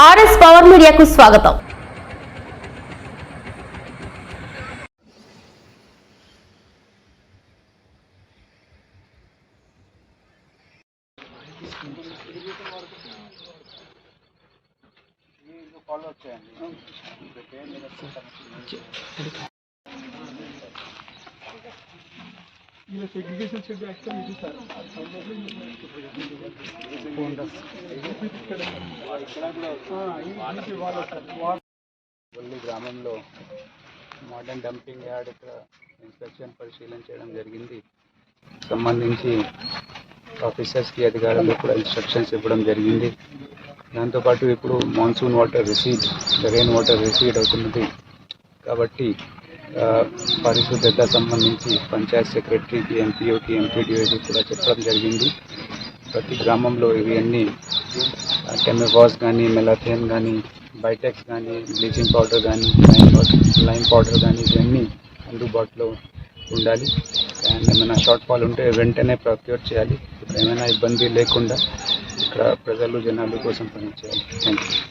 RS power మీడియాకు స్వాగతం. గొల్లి గ్రామంలో మోడర్న్ డంపింగ్ యార్డ్ ఇన్స్పెక్షన్ పరిశీలన చేయడం జరిగింది. సంబంధించి ఆఫీసర్స్కి అధికారులకు కూడా ఇన్స్ట్రక్షన్స్ ఇవ్వడం జరిగింది. దాంతోపాటు ఇప్పుడు మాన్సూన్ వాటర్ రెయిన్ వాటర్ రిసీడ్ అవుతున్నది కాబట్టి పరిశుభ్రత సంబంధించి పంచాయత్ సెక్రటరీకి, ఎంపీఓకి, ఎంపీడీఓకి కూడా చెప్పడం జరిగింది. ప్రతి గ్రామంలో ఇవి అన్నీ కెమికాల్స్ కానీ, మెలాథియన్ కానీ, బైటెక్స్ కానీ, బ్లీచింగ్ పౌడర్ కానీ, లైమ్ పౌడర్ కానీ ఇవన్నీ అందుబాటులో ఉండాలి. అండ్ ఏమైనా షార్ట్ ఫాల్ ఉంటే వెంటనే ప్రొక్యూర్ చేయాలి. ఏమైనా ఇబ్బంది లేకుండా ఇక్కడ జనాల కోసం పనిచేయాలి. Thank you.